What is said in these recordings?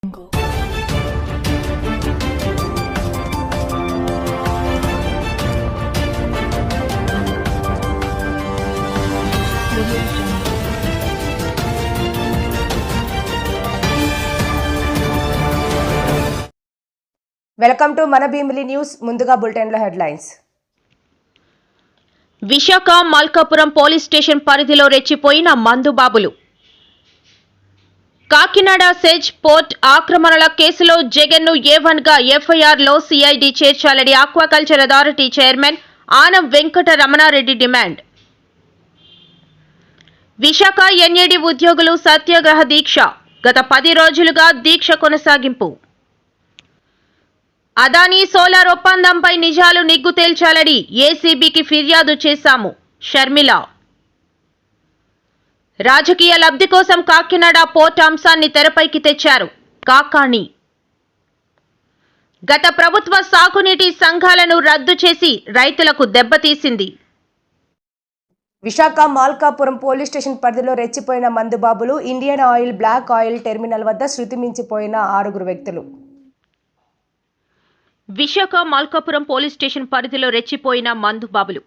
Welcome to మన Bheemili news. ముందుగా బులెటిన్లో headlines. Visakha Malkapuram police station పరిధిలో రెచ్చిపోయిన మందుబాబులు. కాకినాడ సెజ్ పోర్ట్ ఆక్రమణల కేసులో జగన్ను A1 గా FIRలో CID చేర్చాలని aquaculture authority chairman Anam Venkata Ramana Reddy demand. Visakha NAD ఉద్యోగులు సత్యాగ్రహ దీక్ష. గత 10 రోజులుగా దీక్ష కొనసాగింపు. అదానీ సోలార్ ఒప్పందంపై నిజాలు నిగ్గు తేల్చాలని ACBకి ఫిర్యాదు చేశాము. షర్మిల. రాజకీయ లబ్ధి కోసం కాకినాడ పోర్ట్ అంశాన్ని తెరపైకి తెచ్చారు కాకాణి. గత ప్రభుత్వ సాగునీటి సంఘాలను రద్దు చేసి రైతులకు దెబ్బతీసింది. విశాఖ మల్కాపురం పోలీస్ స్టేషన్ పరిధిలో రెచ్చిపోయిన మందుబాబులు. Indian oil black oil terminal వద్ద శృతి మించిపోయిన 6 వ్యక్తులు. విశాఖ మల్కాపురం పోలీస్ స్టేషన్ పరిధిలో రెచ్చిపోయిన మందుబాబులు.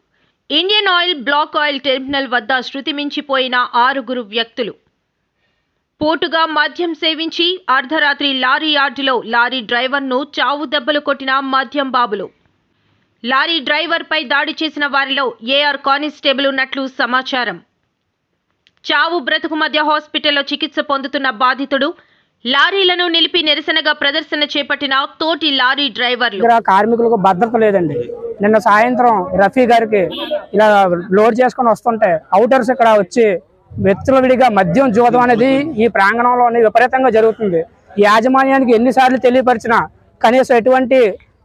Indian oil black oil terminal వద్ద శృతి మించిపోయిన 6 వ్యక్తులు. పోటుగా మద్యం సేవించి అర్ధరాత్రి లారీ యార్డులో లారీ డ్రైవర్ను చావు దెబ్బలు కొట్టిన మద్యం బాబులు. లారీ డ్రైవర్పై దాడి చేసిన వారిలో AR కానిస్టేబుల్ ఉన్నట్లు సమాచారం. చావు బ్రతుకు మధ్య హాస్పిటల్లో చికిత్స పొందుతున్న బాధితుడు. లారీలను నిలిపి నిరసనగా ప్రదర్శన చేపట్టిన తోటి లారీ డ్రైవర్లు. కార్మికులకు భద్రత లేదండి. నిన్న సాయంత్రం రఫీ గారికి ఇలా లోడ్ చేసుకుని వస్తుంటే అవుటర్స్ ఇక్కడ వచ్చి విచ్చలవిడిగా మద్యం జూదం అనేది ఈ ప్రాంగణంలో విపరీతంగా జరుగుతుంది. యాజమాన్యానికి ఎన్నిసార్లు తెలియపరిచినా కనీసం ఎటువంటి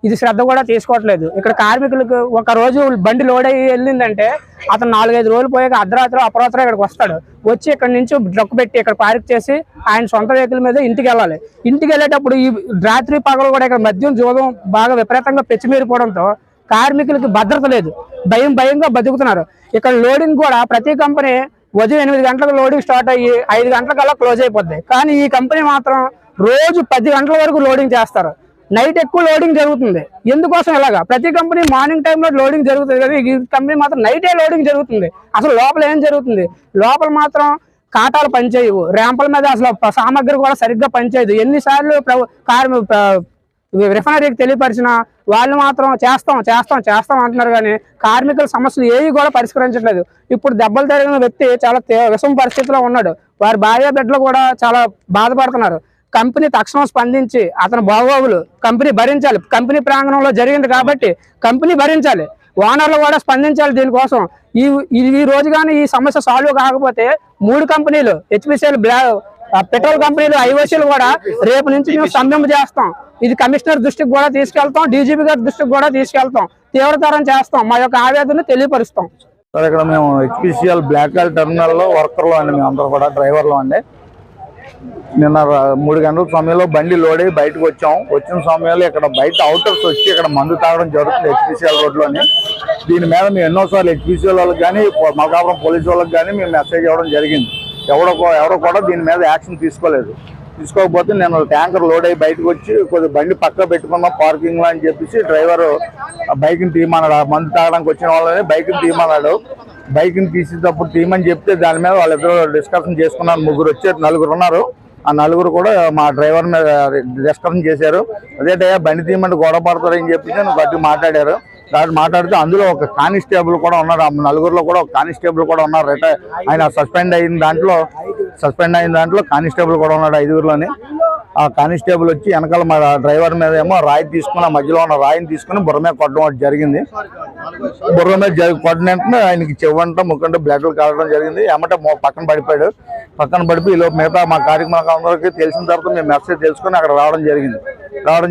ఇది శ్రద్ధ కూడా తీసుకోవట్లేదు. ఇక్కడ కార్మికులకు ఒక రోజు బండి లోడ్ అయ్యి వెళ్ళిందంటే అతను 4-5 రోజులు పోయాక అర్ధరాత్రి అపరాత్రి ఇక్కడికి వస్తాడు. వచ్చి ఇక్కడ నుంచి ట్రక్ పెట్టి ఇక్కడ పార్క్ చేసి ఆయన సొంత వెహికల్ మీద ఇంటికి వెళ్ళాలి. ఇంటికి వెళ్ళేటప్పుడు ఈ రాత్రి పగలు కూడా ఇక్కడ మద్యం జూదం బాగా విపరీతంగా పెచ్చిమీరిపోవడంతో కార్మికులకి భద్రత లేదు. భయంగా బతుకుతున్నారు. ఇక్కడ లోడింగ్ కూడా ప్రతి కంపెనీ ఉదయం 8 గంటలకు లోడింగ్ స్టార్ట్ అయ్యి 5 గంటలకల్లా క్లోజ్ అయిపోద్ది. కానీ ఈ కంపెనీ మాత్రం రోజు 10 గంటల వరకు లోడింగ్ చేస్తారు. నైట్ ఎక్కువ లోడింగ్ జరుగుతుంది. ఎందుకోసం ఇలాగా? ప్రతి కంపెనీ మార్నింగ్ టైంలో లోడింగ్ జరుగుతుంది కదా, ఈ కంపెనీ మాత్రం నైటే లోడింగ్ జరుగుతుంది. అసలు లోపల ఏం జరుగుతుంది? లోపల మాత్రం కాటాలు పనిచేయవు, ర్యాంపుల మీద అసలు సామగ్రి కూడా సరిగ్గా పనిచేయదు. ఎన్నిసార్లు రిఫైనరీకి తెలియపరిచిన వాళ్ళు మాత్రం చేస్తాం అంటున్నారు. కానీ కార్మికుల సమస్యలు ఏవి కూడా పరిష్కరించట్లేదు. ఇప్పుడు దెబ్బలు తగిలిన వ్యక్తి చాలా విషమ పరిస్థితిలో ఉన్నాడు. వారి భార్య బిడ్డలు కూడా చాలా బాధపడుతున్నారు. కంపెనీ తక్షణం స్పందించి అతని బాగోగులు కంపెనీ భరించాలి. కంపెనీ ప్రాంగణంలో జరిగింది కాబట్టి కంపెనీ భరించాలి. ఓనర్లు కూడా స్పందించాలి దీనికోసం. ఈ రోజు కానీ ఈ సమస్య సాల్వ్ కాకపోతే 3 కంపెనీలు HPCL పెట్రోల్ కంపెనీలు IOCలు కూడా రేపు నుంచి మేము సమ్మె చేస్తాం. ఇది కమిషనర్ దృష్టికి కూడా తీసుకెళ్తాం, DGP గారి దృష్టికి కూడా తీసుకెళ్తాం, తీవ్రతరం చేస్తాం, మా యొక్క ఆవేదనను తెలియపరుస్తాం. సార్ ఇక్కడ మేము HPCL బ్లాక్ ఆయిల్ టెర్మినల్లో వర్కర్లు అండి, మేము అందరూ కూడా డ్రైవర్లు అండి. నిన్న 3 గంటల సమయంలో బండి లోడ్ అయ్యి బయటకు వచ్చాం. వచ్చిన సమయంలో ఇక్కడ బయట అవుటర్స్ వచ్చి ఇక్కడ మందు తాగడం జరుగుతుంది HPCL రోడ్లోని. దీని మీద మేము ఎన్నోసార్లు HPCL వాళ్ళకి కానీ మల్కాపురం పోలీసు వాళ్ళకి కానీ మేము మెసేజ్ ఇవ్వడం జరిగింది. ఎవరో కూడా దీని మీద యాక్షన్ తీసుకోకపోతే నేను ట్యాంకర్ లోడ్ అయ్యి బయటకు వచ్చి కొద్దిగా బండి పక్క పెట్టుకున్నాం పార్కింగ్లో అని చెప్పేసి డ్రైవర్ బైక్ని తీయమన్నాడు. మందు తాగడానికి వచ్చిన వాళ్ళని బైక్ని తీయమన్నాడు. బైక్ని తీసేటప్పుడు తీయమని చెప్తే దాని మీద వాళ్ళిద్దరూ డిస్కషన్ చేసుకున్నారు. 3 వచ్చారు, 4 ఉన్నారు. ఆ 4 కూడా మా డ్రైవర్ మీద డిస్కషన్ చేశారు. అదేటయ్యా బండి తీయమంటే గొడవ పడతారని చెప్పేసి గట్టి మాట్లాడారు. దాన్ని మాట్లాడితే అందులో ఒక కానిస్టేబుల్ కూడా ఉన్నారు. ఆ 4లో కూడా ఒక కానిస్టేబుల్ కూడా ఉన్నారు. ఆయన సస్పెండ్ అయిన దాంట్లో కానిస్టేబుల్ కూడా ఉన్నాడు 5లోని. ఆ కానిస్టేబుల్ వచ్చి వెనకాల మా డ్రైవర్ మీద ఏమో రాయి తీసుకుని, ఆ మధ్యలో ఉన్న రాయిని తీసుకుని బుర్ర మీద కొట్టడం జరిగింది. బుర్ర మీద కొట్టినట్టు ఆయనకి చెవంట ముక్కంట బ్లడ్లు కావడం జరిగింది. ఏమంటే పక్కన పడిపోయాడు. పక్కన పడిపోయి ఈలోపు మిగతా మా కార్యక్రమం అందరికీ తెలిసిన తర్వాత మేము మెసేజ్ తెలుసుకుని అక్కడ రావడం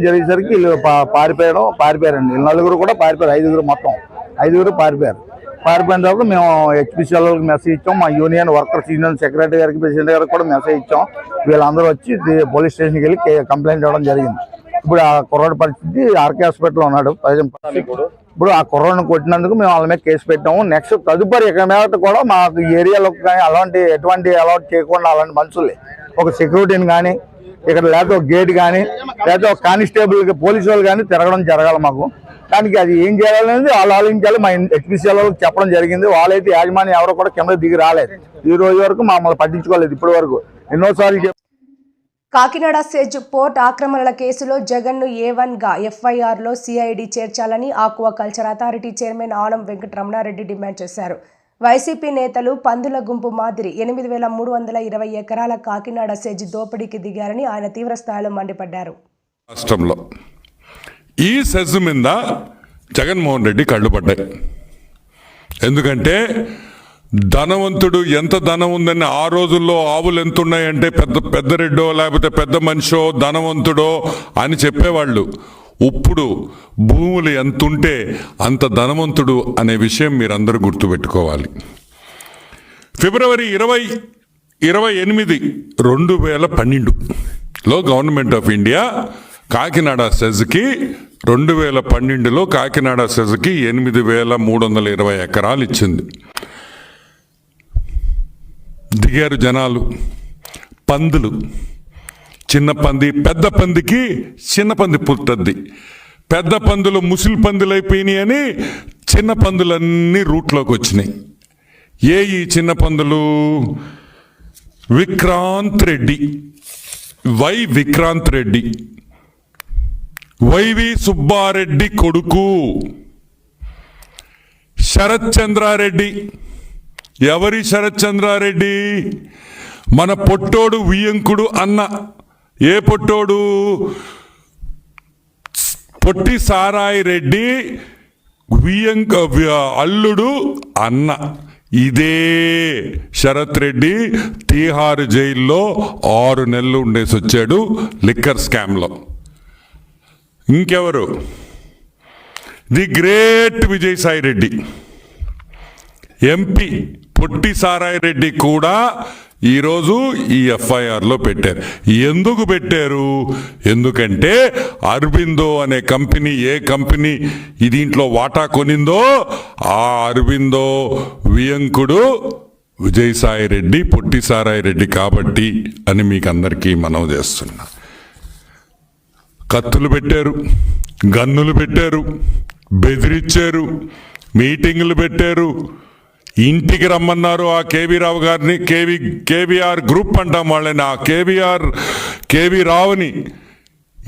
జరిగేసరికి వీళ్ళు పారిపోయారండి. 4 కూడా పారిపోయారు. 5 మొత్తం 5 పారిపోయారు. పారిపోయిన తర్వాత మేము HPCL వాళ్ళకి మెసేజ్ ఇచ్చాం. మా యూనియన్ వర్కర్స్ యూనియన్ సెక్రటరీ గారికి ప్రెసిడెంట్ గారికి కూడా మెసేజ్ ఇచ్చాం. వీళ్ళందరూ వచ్చి పోలీస్ స్టేషన్కి వెళ్ళి కంప్లైంట్ ఇవ్వడం జరిగింది. ఇప్పుడు ఆ కుర్రాడి పరిస్థితి RK హాస్పిటల్లో ఉన్నాడు. ఇప్పుడు ఆ కుర్రాడిని కొట్టినందుకు మేము వాళ్ళ మీద కేసు పెట్టాము. నెక్స్ట్ తదుపరి ఇక మీద కూడా మాకు ఏరియాలో కానీ ఎటువంటి అలౌట్ చేయకుండా అలాంటి మనుషుల్ని ఒక సెక్యూరిటీని కానీ ఇక్కడ లేకపోతే ఒక గేట్ కానీ లేకపోతే ఒక కానిస్టేబుల్ పోలీసు వాళ్ళు కానీ తిరగడం జరగాలి మాకు. దానికి అది ఏం చేయాలనేది వాళ్ళు ఆలోచించాలి. మా హెచ్పిసిఎల్ వాళ్ళకి చెప్పడం జరిగింది. వాళ్ళైతే యాజమాన్యం ఎవరో కూడా కింద దిగి రాలేదు. ఈ రోజు వరకు మమ్మల్ని పట్టించుకోలేదు. ఇప్పటి వరకు ఎన్నోసార్లు కాకినాడ సెజ్ పోర్ట్ ఆక్రమణల కేసులో జగన్ను A1గా FIRలో CID చేర్చాలని aquaculture authority chairman Anam Venkata Ramana Reddy demand చేశారు. వైసీపీ నేతలు పందుల గుంపు మాదిరి 8,320 ఎకరాల కాకినాడ సెజ్ దోపిడీకి దిగారని ఆయన తీవ్రస్థాయిలో మండిపడ్డారు. రాష్ట్రంలో ఈ సెజ్ మీద జగన్మోహన్ రెడ్డి కళ్ళు పడ్డాయి. ఎందుకంటే ధనవంతుడు ఎంత ధనం ఉందని ఆ రోజుల్లో ఆవులు ఎంత ఉన్నాయంటే పెద్దరెడ్డో లేకపోతే పెద్ద మనిషో ధనవంతుడో అని చెప్పేవాళ్ళు. ఇప్పుడు భూములు ఎంతుంటే అంత ధనవంతుడు అనే విషయం మీరందరూ గుర్తుపెట్టుకోవాలి. ఫిబ్రవరి 28, 2012లో గవర్నమెంట్ ఆఫ్ ఇండియా కాకినాడ సెజ్కి 2012లో కాకినాడ సెజ్కి 8,320 ఎకరాలు ఇచ్చింది. దిగారు జనాలు. పందులు, చిన్న పంది, పెద్ద పందికి చిన్న పంది పుట్టద్ది. పెద్ద పందులు ముసిలి పందులు అయిపోయినాయి అని చిన్న పందులన్నీ రూట్లోకి వచ్చినాయి. ఈ చిన్న పందులు విక్రాంత్ రెడ్డి, విక్రాంత్ రెడ్డి, వైవి సుబ్బారెడ్డి కొడుకు శరత్ చంద్రారెడ్డి. ఎవరి శరత్ చంద్రారెడ్డి? మన పొట్టోడు వియంకుడు అన్న. ఏ పొట్టోడు? పొట్టి సారాయి రెడ్డి అల్లుడు అన్న. ఇదే శరత్ రెడ్డి తీహార్ జైల్లో 6 నెలలు ఉండేసి వచ్చాడు లిక్కర్ స్కామ్లో. ఇంకెవరు? The great Vijayasai Reddy MP. పొట్టి సారాయి రెడ్డి కూడా ఈరోజు ఈ FIRలో పెట్టారు. ఎందుకు పెట్టారు? ఎందుకంటే అరబిందో అనే కంపెనీ, ఏ కంపెనీ దీంట్లో వాటా కొనిందో ఆ అరబిందో వియంకుడు విజయసాయి రెడ్డి, పొట్టి సారాయి రెడ్డి కాబట్టి అని మీకు అందరికీ మనవి చేస్తున్నా. కత్తులు పెట్టారు, గన్నులు పెట్టారు, బెదిరించారు, మీటింగులు పెట్టారు, ఇంటికి రమ్మన్నారు ఆ కేవీ రావు గారిని. కేవీఆర్ గ్రూప్ అంటాం వాళ్ళని. ఆ కేవీ రావుని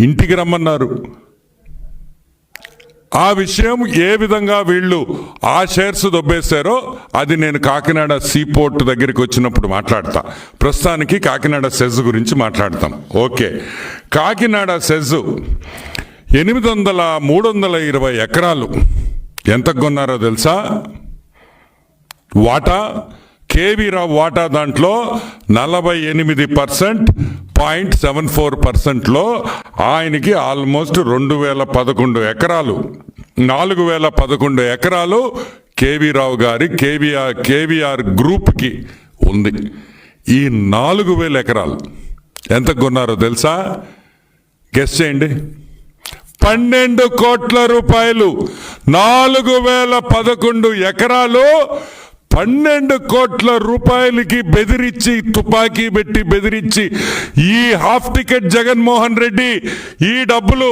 ఇంటికి రమ్మన్నారు. ఆ విషయం ఏ విధంగా వీళ్ళు ఆ షేర్స్ దొబ్బేశారో అది నేను కాకినాడ సీపోర్ట్ దగ్గరికి వచ్చినప్పుడు మాట్లాడతా. ప్రస్తుతానికి కాకినాడ సెజ్ గురించి మాట్లాడతాం. ఓకే, కాకినాడ సెజ్ 320 ఎకరాలు ఎంతకు కొన్నారో తెలుసా? వాటా కేవీ రావు వాటా దాంట్లో 48.74%లో ఆయనకి ఆల్మోస్ట్ 2011 ఎకరాలు, 4011 ఎకరాలు కేవీ రావు గారి కేవీఆర్ గ్రూప్కి ఉంది. ఈ 4000 ఎకరాలు ఎంత కొన్నారో తెలుసా? గెస్ చేయండి. 12 కోట్ల రూపాయలు. 4011 ఎకరాలు 12 కోట్ల రూపాయలకి బెదిరించి, తుపాకీ పెట్టి బెదిరించి ఈ హాఫ్ టికెట్ జగన్మోహన్ రెడ్డి ఈ డబ్బులు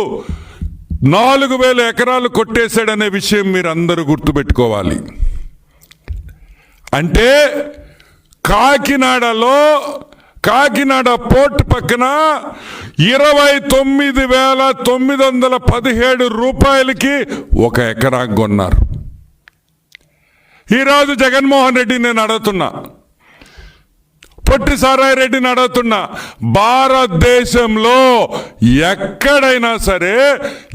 4000 ఎకరాలు కొట్టేశాడనే విషయం మీరు అందరూ గుర్తుపెట్టుకోవాలి. అంటే కాకినాడ పోర్ట్ పక్కన 29,917 రూపాయలకి 1 ఎకరా కొన్నారు. ఈరోజు జగన్మోహన్ రెడ్డి నేను అడుగుతున్నా, పొట్టి సారాయి రెడ్డిని అడుగుతున్నా, భారతదేశంలో ఎక్కడైనా సరే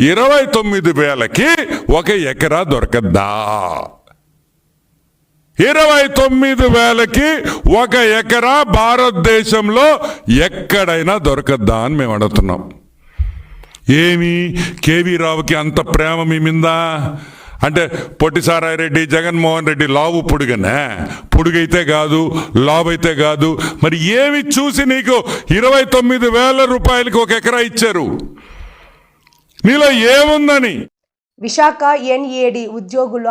29,000కి 1 ఎకరా దొరకద్దా? 29,000కి 1 ఎకరా భారతదేశంలో ఎక్కడైనా దొరకద్దా అని మేము అడుగుతున్నాం. ఏమి కేవీ రావుకి అంత ప్రేమ మీ మీద? అంటే పొట్టి సారాయి రెడ్డి, జగన్మోహన్ రెడ్డి లావు పొడుగనే? పొడుగైతే కాదు, లావు అయితే కాదు. మరి ఏమి చూసి నీకు 29,000 రూపాయలకి 1 ఎకరా ఇచ్చారు? నీలో ఏముందని? విశాఖ NAD ఉద్యోగుల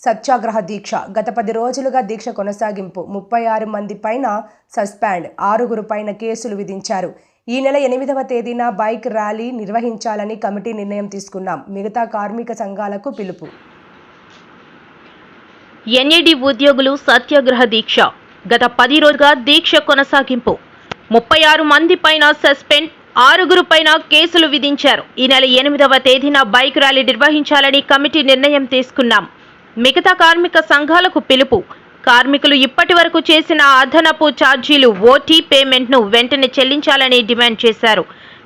సత్యాగ్రహ దీక్ష గత 10 రోజులుగా దీక్ష కొనసాగింపు. 36 మంది పైన సస్పెండ్, 6 పైన కేసులు విధించారు. ఈ నెల 8వ తేదీన బైక్ ర్యాలీ నిర్వహించాలని కమిటీ నిర్ణయం తీసుకున్నాం. మిగతా కార్మిక సంఘాలకు పిలుపు. ఎన్ఏడి ఉద్యోగులు సత్యాగ్రహ దీక్ష. గత 10 రోజులుగా దీక్ష కొనసాగింపు. 36 మంది పైన సస్పెండ్, 6 పైన కేసులు విధించారు. ఈ నెల 8వ తేదీన బైక్ ర్యాలీ నిర్వహించాలని కమిటీ నిర్ణయం తీసుకున్నాం. మిగతా కార్మిక సంఘాలకు పిలుపు. కార్మికులు ఇప్పటి వరకు చేసిన అదనపు ఛార్జీలు ఓటీ పేమెంట్ను వెంటనే చెల్లించాలని డిమాండ్ చేశారు.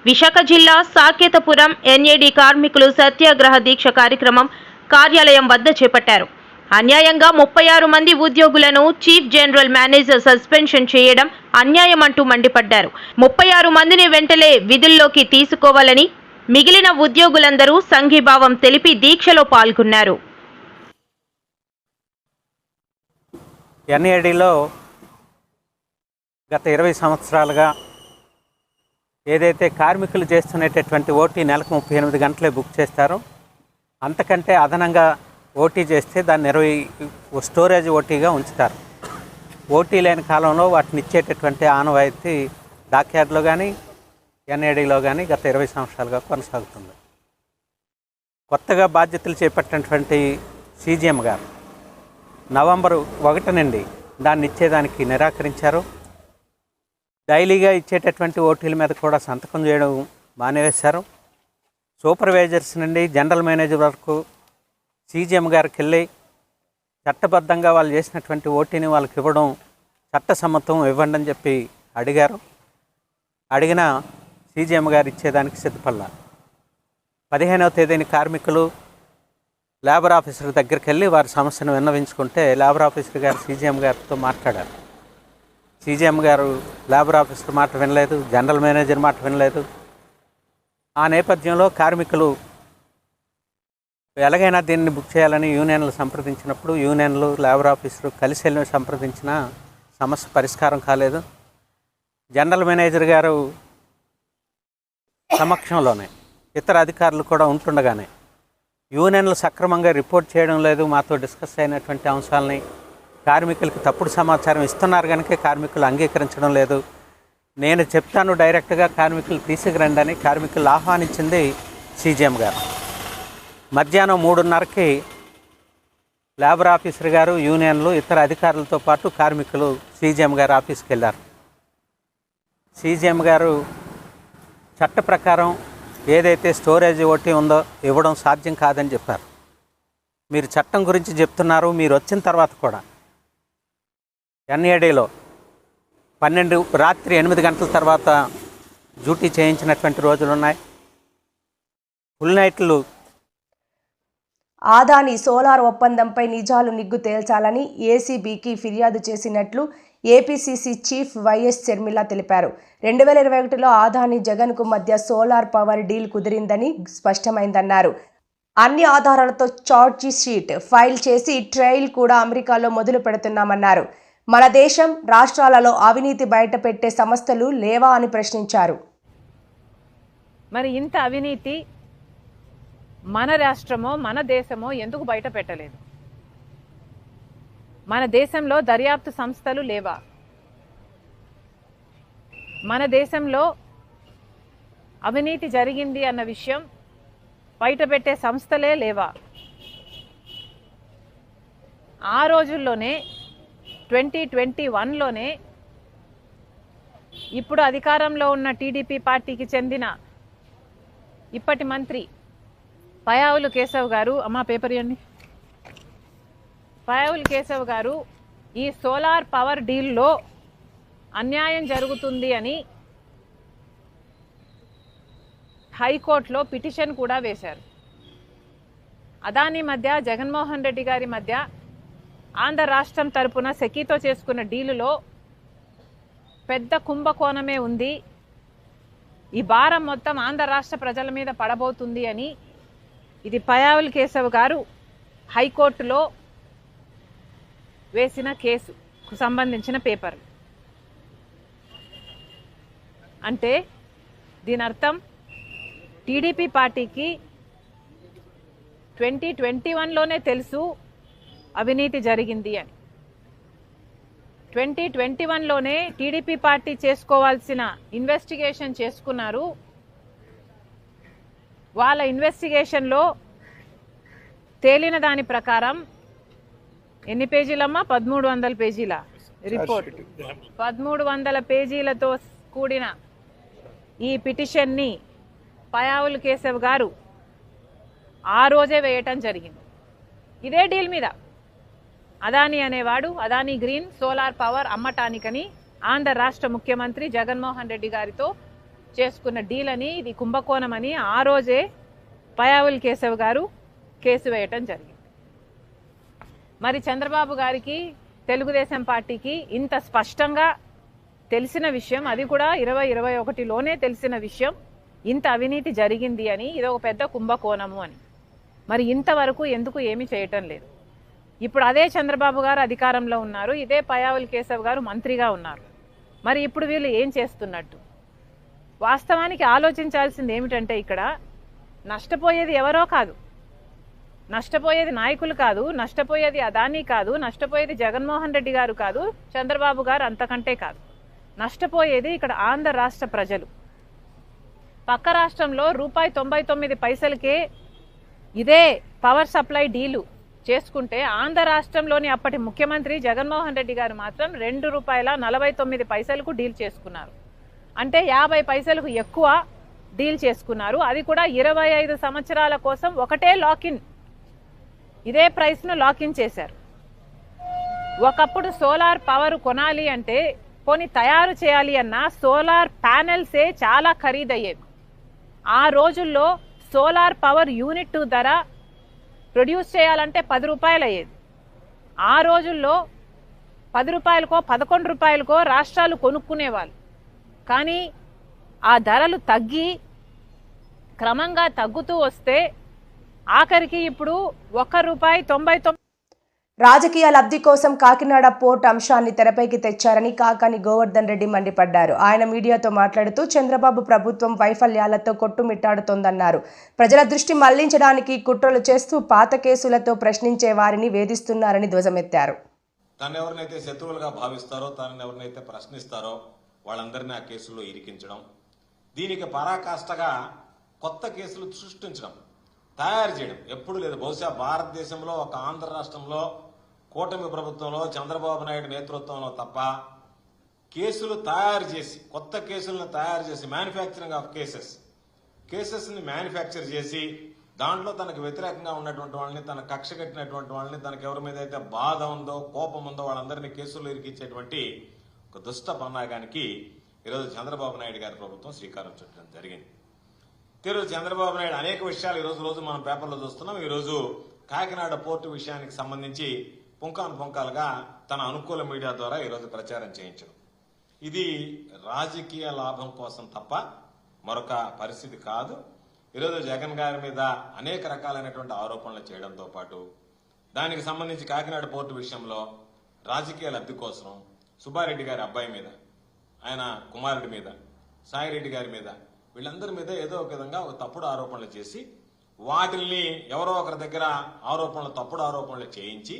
విశాఖ జిల్లా సాకేతపురం ఎన్ఏడి కార్మికులు సత్యాగ్రహ దీక్ష కార్యక్రమం కార్యాలయం వద్ద చేపట్టారు. అన్యాయంగా 36 మంది ఉద్యోగులను చీఫ్ జనరల్ మేనేజర్ సస్పెన్షన్ చేయడం అన్యాయం అంటూ మండిపడ్డారు. 36 మందిని వెంటనే విధుల్లోకి తీసుకోవాలని మిగిలిన ఉద్యోగులందరూ సంఘీభావం తెలిపి దీక్షలో పాల్గొన్నారు. ఎన్ఏడిలో గత 20 సంవత్సరాలుగా ఏదైతే కార్మికులు చేస్తున్నటువంటి ఓటీ నెలకు 38 గంటలే బుక్ చేస్తారో, అంతకంటే అదనంగా ఓటీ చేస్తే దాన్ని 20 స్టోరేజ్ ఓటీగా ఉంచుతారు. ఓటీ లేని కాలంలో వాటిని ఇచ్చేటటువంటి ఆనవాయితీ డాక్యార్డ్లో కానీ ఎన్ఏడిలో కానీ గత 20 సంవత్సరాలుగా కొనసాగుతుంది. కొత్తగా బాధ్యతలు చేపట్టినటువంటి సీజీఎం గారు నవంబరు 1 నుండి దాన్ని ఇచ్చేదానికి నిరాకరించారు. డైలీగా ఇచ్చేటటువంటి ఓటీల మీద కూడా సంతకం చేయడం మానేవేశారు. సూపర్వైజర్స్ నుండి జనరల్ మేనేజర్ వరకు సీజీఎం గారికి వెళ్ళి చట్టబద్ధంగా వాళ్ళు చేసినటువంటి ఓటీని వాళ్ళకి ఇవ్వడం చట్టసమ్మతం ఇవ్వండి అని చెప్పి అడిగారు. అడిగిన సీజీఎం గారు ఇచ్చేదానికి సిద్ధపడ్డారు. 15వ తేదీని కార్మికులు లేబర్ ఆఫీసర్ దగ్గరికి వెళ్ళి వారి సమస్యను విన్నవించుకుంటే లేబర్ ఆఫీసర్ గారు సీజీఎం గారితో మాట్లాడారు. సీజీఎం గారు లేబర్ ఆఫీసర్ మాట వినలేదు, జనరల్ మేనేజర్ మాట వినలేదు. ఆ నేపథ్యంలో కార్మికులు ఎలాగైనా దీన్ని బుక్ చేయాలని యూనియన్లు సంప్రదించినప్పుడు యూనియన్లు లేబర్ ఆఫీసర్ కలిసి వెళ్ళి సంప్రదించిన సమస్య పరిష్కారం కాలేదు. జనరల్ మేనేజర్ గారు సమక్షంలోనే ఇతర అధికారులు కూడా ఉంటుండగానే యూనియన్లు సక్రమంగా రిపోర్ట్ చేయడం లేదు, మాతో డిస్కస్ అయినటువంటి అంశాలని కార్మికులకి తప్పుడు సమాచారం ఇస్తున్నారు కనుక కార్మికులు అంగీకరించడం లేదు. నేను చెప్తాను డైరెక్ట్గా కార్మికులు తీసుకురండి అని కార్మికులు ఆహ్వానించింది సీజీఎం గారు. మధ్యాహ్నం 3:30కి లేబర్ ఆఫీసర్ గారు, యూనియన్లు, ఇతర అధికారులతో పాటు కార్మికులు సీజీఎం గారు ఆఫీస్కి వెళ్ళారు. సీజీఎం గారు చట్ట ప్రకారం ఏదైతే స్టోరేజ్ ఓటీ ఉందో ఇవ్వడం సాధ్యం కాదని చెప్పారు. మీరు చట్టం గురించి చెప్తున్నారు, మీరు వచ్చిన తర్వాత కూడా ఎన్ఏడిలో 12 రాత్రి 8 గంటల తర్వాత డ్యూటీ చేయించినటువంటి రోజులు ఉన్నాయి. ఫుల్ నైట్లు. ఆదాని సోలార్ ఒప్పందంపై నిజాలు నిగ్గు తేల్చాలని ఏసీబీకి ఫిర్యాదు చేసినట్లు ఏపీసీసీ చీఫ్ వైఎస్ షర్మిల తెలిపారు. 2021లో ఆదాని జగన్కు మధ్య సోలార్ పవర్ డీల్ కుదిరిందని స్పష్టమైందన్నారు. అన్ని ఆధారాలతో ఛార్జీ షీట్ ఫైల్ చేసి ట్రయల్ కూడా అమెరికాలో మొదలు పెడుతున్నామన్నారు. మన దేశం రాష్ట్రాలలో అవినీతి బయటపెట్టే సంస్థలు లేవా అని ప్రశ్నించారు. మరి ఇంత అవినీతి మన రాష్ట్రమో మన దేశమో ఎందుకు బయట పెట్టలేదు? మన దేశంలో దర్యాప్తు సంస్థలు లేవా? మన దేశంలో అవినీతి జరిగింది అన్న విషయం బయట పెట్టే సంస్థలే లేవా? ఆ రోజుల్లోనే 2021లోనే ఇప్పుడు అధికారంలో ఉన్న టీడీపీ పార్టీకి చెందిన ఇప్పటి మంత్రి పయావులు కేశవ్ గారు, అమ్మా పేపర్ ఇవ్వండి, పయావులు కేశవ్ గారు ఈ సోలార్ పవర్ డీల్లో అన్యాయం జరుగుతుంది అని హైకోర్టులో పిటిషన్ కూడా వేశారు. అదానీ మధ్య, జగన్మోహన్ రెడ్డి గారి మధ్య ఆంధ్ర రాష్ట్రం తరపున సెకీతో చేసుకున్న డీలులో పెద్ద కుంభకోణమే ఉంది, ఈ భారం మొత్తం ఆంధ్ర రాష్ట్ర ప్రజల మీద పడబోతుంది అని ఇది పయావుల్ కేశవ్ గారు హైకోర్టులో వేసిన కేసుకు సంబంధించిన పేపర్. అంటే దీని అర్థం టీడీపీ పార్టీకి 2021లోనే తెలుసు అవినీతి జరిగింది అని. 2021లోనే టీడీపీ పార్టీ చేసుకోవాల్సిన ఇన్వెస్టిగేషన్ చేసుకున్నారు. వాళ్ళ ఇన్వెస్టిగేషన్లో తేలిన దాని ప్రకారం ఎన్ని పేజీలమ్మా? 1300 పేజీల రిపోర్ట్. 1300 పేజీలతో కూడిన ఈ పిటిషన్ని పయావుల్ కేశవ్ గారు ఆ రోజే వేయటం జరిగింది. ఇదే డీల్ మీద అదానీ అనేవాడు అదానీ గ్రీన్ సోలార్ పవర్ అమ్మటానికని ఆంధ్ర రాష్ట్ర ముఖ్యమంత్రి జగన్మోహన్ రెడ్డి గారితో చేసుకున్న డీల్ అని, ఇది కుంభకోణం అని ఆ రోజే పయావుల్ కేశవ్ గారు కేసు వేయటం జరిగింది. మరి చంద్రబాబు గారికి, తెలుగుదేశం పార్టీకి ఇంత స్పష్టంగా తెలిసిన విషయం, అది కూడా 2021లోనే తెలిసిన విషయం, ఇంత అవినీతి జరిగింది అని, ఇది ఒక పెద్ద కుంభకోణము అని. మరి ఇంతవరకు ఎందుకు ఏమీ చేయటం లేదు? ఇప్పుడు అదే చంద్రబాబు గారు అధికారంలో ఉన్నారు, ఇదే పయావుల్ కేశవ్ గారు మంత్రిగా ఉన్నారు. మరి ఇప్పుడు వీళ్ళు ఏం చేస్తున్నట్టు? వాస్తవానికి ఆలోచించాల్సింది ఏమిటంటే, ఇక్కడ నష్టపోయేది ఎవరో కాదు, నష్టపోయేది నాయకులు కాదు, నష్టపోయేది అదానీ కాదు, నష్టపోయేది జగన్మోహన్ రెడ్డి గారు కాదు, చంద్రబాబు గారు అంతకంటే కాదు. నష్టపోయేది ఇక్కడ ఆంధ్ర రాష్ట్ర ప్రజలు. పక్క రాష్ట్రంలో ₹99 ఇదే పవర్ సప్లై డీలు చేసుకుంటే, ఆంధ్ర రాష్ట్రంలోని అప్పటి ముఖ్యమంత్రి జగన్మోహన్ రెడ్డి గారు మాత్రం ₹2.49 డీల్ చేసుకున్నారు. అంటే 50 పైసలకు ఎక్కువ డీల్ చేసుకున్నారు. అది కూడా 25 సంవత్సరాల కోసం ఒకటే లాకిన్, ఇదే ప్రైస్ను లాకిన్ చేశారు. ఒకప్పుడు సోలార్ పవర్ కొనాలి అంటే, పోనీ తయారు చేయాలి అన్నా సోలార్ ప్యానెల్సే చాలా ఖరీదయ్యేవి. ఆ రోజుల్లో సోలార్ పవర్ యూనిట్ ధర ప్రొడ్యూస్ చేయాలంటే ₹10 అయ్యేది. ఆ రోజుల్లో ₹10కో ₹11కో రాష్ట్రాలు కొనుక్కునేవాళ్ళు. కానీ ఆ ధరలు తగ్గి క్రమంగా తగ్గుతూ వస్తే ఆఖరికి ఇప్పుడు ₹1.99. రాజకీయ లబ్ధి కోసం కాకినాడ పోర్ట్ అంశాన్ని తెరపైకి తెచ్చారని కాకాని గోవర్ధన్ రెడ్డి మండిపడ్డారు. ఆయన మీడియాతో మాట్లాడుతూ చంద్రబాబు ప్రభుత్వం వైఫల్యాలతో కొట్టుమిట్టాడుతోందన్నారు. ప్రజల దృష్టి మళ్లించడానికి కుట్రలు చేస్తూ పాత కేసులతో ప్రశ్నించే వారిని వేధిస్తున్నారని ధ్వజమెత్తారు. తను ఎవరినైతే శత్రువులుగా భావిస్తారో, తనని ఎవరినైతే ప్రశ్నిస్తారో వాళ్ళందరినీ ఆ కేసుల్లో ఇరికించడం, దీనికి పరాకాష్ఠగా కొత్త కేసులు సృష్టించడం, తయారు చేయడం ఎప్పుడు లేదు. బహుశా భారతదేశంలో ఒక ఆంధ్ర రాష్ట్రంలో కూటమి ప్రభుత్వంలో చంద్రబాబు నాయుడు నేతృత్వంలో తప్ప కేసులు తయారు చేసి, కొత్త కేసులను తయారు చేసి, మ్యానుఫ్యాక్చరింగ్ ఆఫ్ కేసెస్ని మ్యానుఫ్యాక్చర్ చేసి దాంట్లో తనకు వ్యతిరేకంగా ఉన్నటువంటి వాళ్ళని, తన కక్ష కట్టినటువంటి వాళ్ళని, తనకు ఎవరి మీద అయితే బాధ ఉందో, కోపం ఉందో వాళ్ళందరినీ కేసుల్లో ఇరికించేటువంటి ఒక దుష్ట పన్నాగానికి ఈరోజు చంద్రబాబు నాయుడు గారి ప్రభుత్వం శ్రీకారం చుట్టడం జరిగింది. ఈరోజు చంద్రబాబు నాయుడు అనేక విషయాలు రోజు మనం పేపర్లో చూస్తున్నాం. ఈరోజు కాకినాడ పోర్టు విషయానికి సంబంధించి పుంకాలుగా తన అనుకూల మీడియా ద్వారా ఈరోజు ప్రచారం చేయించడం, ఇది రాజకీయ లాభం కోసం తప్ప మరొక పరిస్థితి కాదు. ఈరోజు జగన్ గారి మీద అనేక రకాలైనటువంటి ఆరోపణలు చేయడంతో పాటు దానికి సంబంధించి కాకినాడ పోర్టు విషయంలో రాజకీయ లబ్ధి కోసం సుబ్బారెడ్డి గారి అబ్బాయి మీద, ఆయన కుమారుడి మీద, సాయిరెడ్డి గారి మీద, వీళ్ళందరి మీద ఏదో ఒక విధంగా ఒక తప్పుడు ఆరోపణలు చేసి వాటిల్ని ఎవరో ఒకరి దగ్గర తప్పుడు ఆరోపణలు చేయించి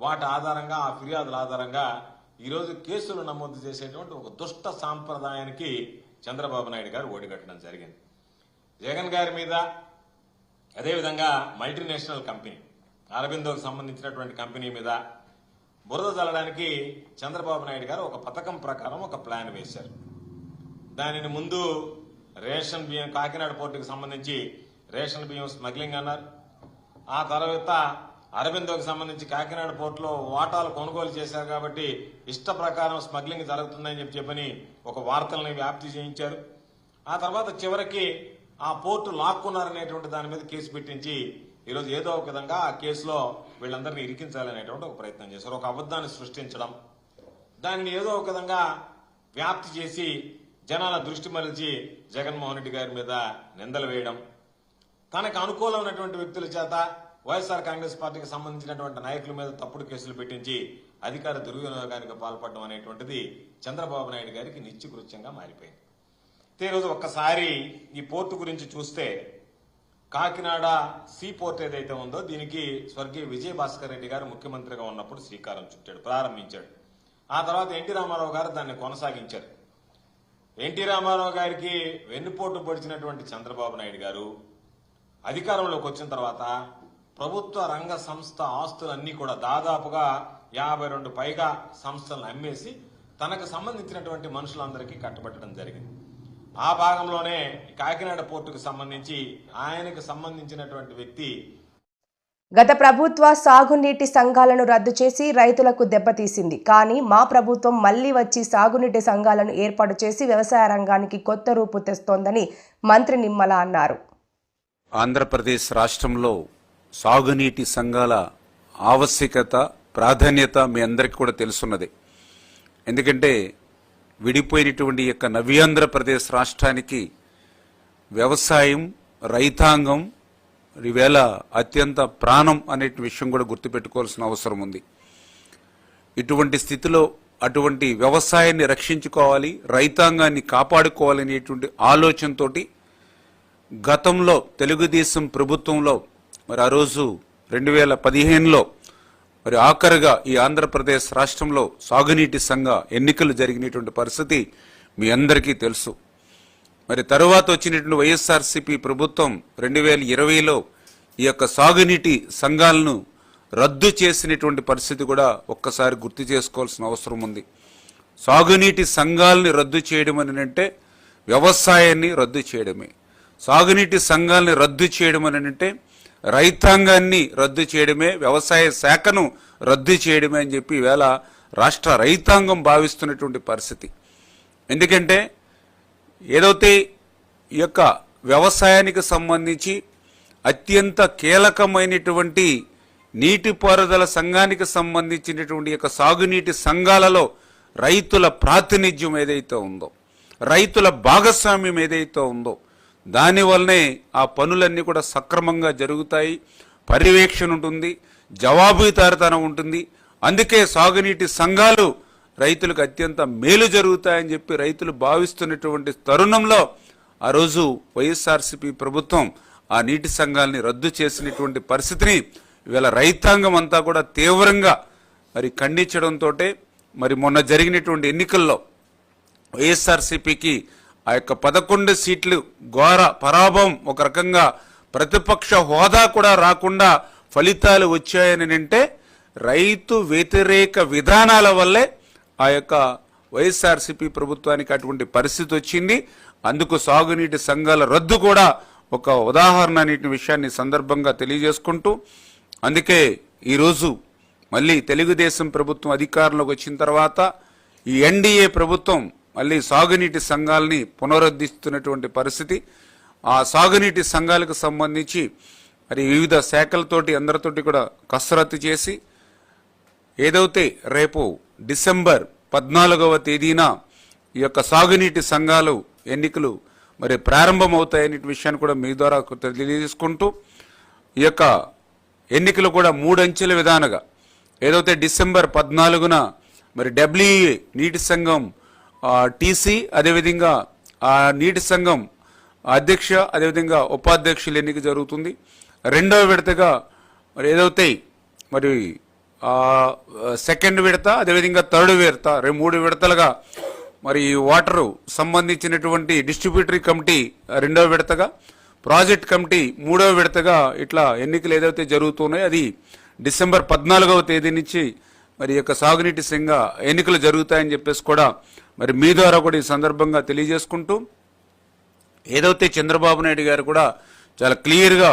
వాటి ఆధారంగా, ఆ ఫిర్యాదుల ఆధారంగా ఈరోజు కేసులు నమోదు చేసేటువంటి ఒక దుష్ట సాంప్రదాయానికి చంద్రబాబు నాయుడు గారు ఓడిగట్టడం జరిగింది. జగన్ గారి మీద, అదేవిధంగా మల్టీనేషనల్ కంపెనీ అరబిందోకు సంబంధించినటువంటి కంపెనీ మీద బురద చల్లడానికి చంద్రబాబు నాయుడు గారు ఒక పథకం ప్రకారం ఒక ప్లాన్ వేశారు. దానిని ముందు రేషన్ బియ్యం, కాకినాడ పోర్టుకు సంబంధించి రేషన్ బియ్యం స్మగ్లింగ్ అన్నారు. ఆ తర్వాత అరబిందోకు సంబంధించి కాకినాడ పోర్టులో వాటాలు కొనుగోలు చేశారు కాబట్టి ఇష్ట ప్రకారం స్మగ్లింగ్ జరుగుతుందని చెప్పని ఒక వార్తల్ని వ్యాప్తి చేయించారు. ఆ తర్వాత చివరికి ఆ పోర్టు లాక్కున్నారనేటువంటి దాని మీద కేసు పెట్టించి ఈరోజు ఏదో ఒక విధంగా ఆ కేసులో వీళ్ళందరినీ ఇరికించాలనేటువంటి ఒక ప్రయత్నం చేశారు. ఒక అబద్ధాన్ని సృష్టించడం, దాన్ని ఏదో ఒక విధంగా వ్యాప్తి చేసి జనాల దృష్టి మరల్చి జగన్మోహన్ రెడ్డి గారి మీద నిందలు వేయడం, తనకు అనుకూలమైనటువంటి వ్యక్తుల చేత వైఎస్ఆర్ కాంగ్రెస్ పార్టీకి సంబంధించినటువంటి నాయకుల మీద తప్పుడు కేసులు పెట్టించి అధికార దుర్వినియోగానికి పాల్పడడం అనేటువంటిది చంద్రబాబు నాయుడు గారికి నిత్యకృత్యంగా మారిపోయింది. ఈరోజు ఒక్కసారి ఈ పోర్టు గురించి చూస్తే, కాకినాడ సీ పోర్ట్ ఏదైతే ఉందో దీనికి స్వర్గీయ విజయభాస్కర్ రెడ్డి గారు ముఖ్యమంత్రిగా ఉన్నప్పుడు శ్రీకారం చుట్టాడు, ప్రారంభించాడు. ఆ తర్వాత ఎన్టీ రామారావు గారు దాన్ని కొనసాగించారు. ఎన్టీ రామారావు గారికి వెన్నుపోటు పొడిచినటువంటి చంద్రబాబు నాయుడు గారు అధికారంలోకి వచ్చిన తర్వాత ప్రభుత్వ రంగ సంస్థ ఆస్తులన్నీ కూడా దాదాపుగా 52 పైగా సంస్థలను అమ్మేసి తనకు సంబంధించినటువంటి మనుషులందరికీ కట్టబెట్టడం జరిగింది. ఆ భాగంలోనే కాకినాడ పోర్టుకు సంబంధించి ఆయనకు సంబంధించినటువంటి వ్యక్తి గత ప్రభుత్వ సాగునీటి సంఘాలను రద్దు చేసి రైతులకు దెబ్బతీసింది. కానీ మా ప్రభుత్వం మళ్లీ వచ్చి సాగునీటి సంఘాలను ఏర్పాటు చేసి వ్యవసాయ రంగానికి కొత్త రూపు తెస్తోందని మంత్రి నిమ్మల అన్నారు. ఆంధ్రప్రదేశ్ రాష్ట్రంలో సాగునీటి సంఘాల ఆవశ్యకత, ప్రాధాన్యత మీ అందరికీ కూడా తెలుసున్నది. ఎందుకంటే విడిపోయినటువంటి యొక్క నవ్యాంధ్రప్రదేశ్ రాష్ట్రానికి వ్యవసాయం, రైతాంగం ఈవేళ అత్యంత ప్రాణం అనే విషయం కూడా గుర్తుపెట్టుకోవాల్సిన అవసరం ఉంది. ఇటువంటి స్థితిలో అటువంటి వ్యవసాయాన్ని రక్షించుకోవాలి, రైతాంగాన్ని కాపాడుకోవాలనేటువంటి ఆలోచనతో గతంలో తెలుగుదేశం ప్రభుత్వంలో మరి ఆ రోజు 2015లో మరి ఆఖరుగా ఈ ఆంధ్రప్రదేశ్ రాష్ట్రంలో సాగునీటి సంఘ ఎన్నికలు జరిగినటువంటి పరిస్థితి మీ అందరికీ తెలుసు. మరి తరువాత వచ్చినటువంటి వైఎస్ఆర్సీపీ ప్రభుత్వం 2020లో ఈ యొక్క సాగునీటి సంఘాలను రద్దు చేసినటువంటి పరిస్థితి కూడా ఒక్కసారి గుర్తు చేసుకోవాల్సిన అవసరం ఉంది. సాగునీటి సంఘాలని రద్దు చేయడం అని అంటే వ్యవసాయాన్ని రద్దు చేయడమే. సాగునీటి సంఘాలని రద్దు చేయడం అని అంటే రైతాంగాన్ని రద్దు చేయడమే, వ్యవసాయ శాఖను రద్దు చేయడమే అని చెప్పి ఈవేళ రాష్ట్ర రైతాంగం భావిస్తున్నటువంటి పరిస్థితి. ఎందుకంటే ఏదైతే ఈ యొక్క వ్యవసాయానికి సంబంధించి అత్యంత కీలకమైనటువంటి నీటిపారుదల సంఘానికి సంబంధించినటువంటి యొక్క సాగునీటి సంఘాలలో రైతుల ప్రాతినిధ్యం ఏదైతే ఉందో, రైతుల భాగస్వామ్యం ఏదైతే ఉందో, దానివల్లనే ఆ పనులన్నీ కూడా సక్రమంగా జరుగుతాయి, పర్యవేక్షణ ఉంటుంది, జవాబుదారీతనం ఉంటుంది. అందుకే సాగునీటి సంఘాలు రైతులకు అత్యంత మేలు జరుగుతాయని చెప్పి రైతులు భావిస్తున్నటువంటి తరుణంలో ఆ రోజు వైఎస్ఆర్సీపీ ప్రభుత్వం ఆ నీటి సంఘాలని రద్దు చేసినటువంటి పరిస్థితిని ఇవాళ రైతాంగం అంతా కూడా తీవ్రంగా మరి ఖండించడంతో మరి మొన్న జరిగినటువంటి ఎన్నికల్లో వైఎస్ఆర్సీపీకి ఆ యొక్క 11 సీట్లు ఘోర పరాభవం, ఒక రకంగా ప్రతిపక్ష హోదా కూడా రాకుండా ఫలితాలు వచ్చాయని అంటే రైతు వ్యతిరేక విధానాల వల్లే ఆ యొక్క వైఎస్ఆర్సీపీ ప్రభుత్వానికి అటువంటి పరిస్థితి వచ్చింది. అందుకు సాగునీటి సంఘాల రద్దు కూడా ఒక ఉదాహరణ అనే విషయాన్ని సందర్భంగా తెలియజేసుకుంటూ, అందుకే ఈరోజు మళ్ళీ తెలుగుదేశం ప్రభుత్వం అధికారంలోకి వచ్చిన తర్వాత ఈ ఎన్డీఏ ప్రభుత్వం మళ్ళీ సాగునీటి సంఘాలని పునరుద్ధరిస్తున్నటువంటి పరిస్థితి. ఆ సాగునీటి సంఘాలకు సంబంధించి మరి వివిధ శాఖలతోటి అందరితోటి కూడా కసరత్తు చేసి ఏదైతే రేపు డిసెంబర్ 14వ తేదీన ఈ యొక్క సాగునీటి సంఘాలు ఎన్నికలు మరి ప్రారంభమవుతాయనే విషయాన్ని కూడా మీ ద్వారా తెలియజేసుకుంటూ, ఈ యొక్క ఎన్నికలు కూడా 3 అంచెల విధానగా ఏదైతే డిసెంబర్ 14న మరి డబ్ల్యూఏ నీటి సంఘం టీసీ, అదేవిధంగా ఆ నీటి సంఘం అధ్యక్ష, అదేవిధంగా ఉపాధ్యక్షుల ఎన్నిక జరుగుతుంది. రెండవ విడతగా మరి ఏదైతే మరి సెకండ్ విడత, అదేవిధంగా థర్డ్ విడత, 3 విడతలుగా మరి వాటరు సంబంధించినటువంటి డిస్ట్రిబ్యూటరీ కమిటీ రెండవ విడతగా, ప్రాజెక్ట్ కమిటీ 3వ విడతగా ఇట్లా ఎన్నికలు ఏదైతే జరుగుతున్నాయో అది డిసెంబర్ 14వ తేదీ నుంచి మరి యొక్క సాగునీటి సంఘ ఎన్నికలు జరుగుతాయని చెప్పేసి కూడా మరి మీ ద్వారా కూడా ఈ సందర్భంగా తెలియజేసుకుంటూ, ఏదైతే చంద్రబాబు నాయుడు గారు కూడా చాలా క్లియర్గా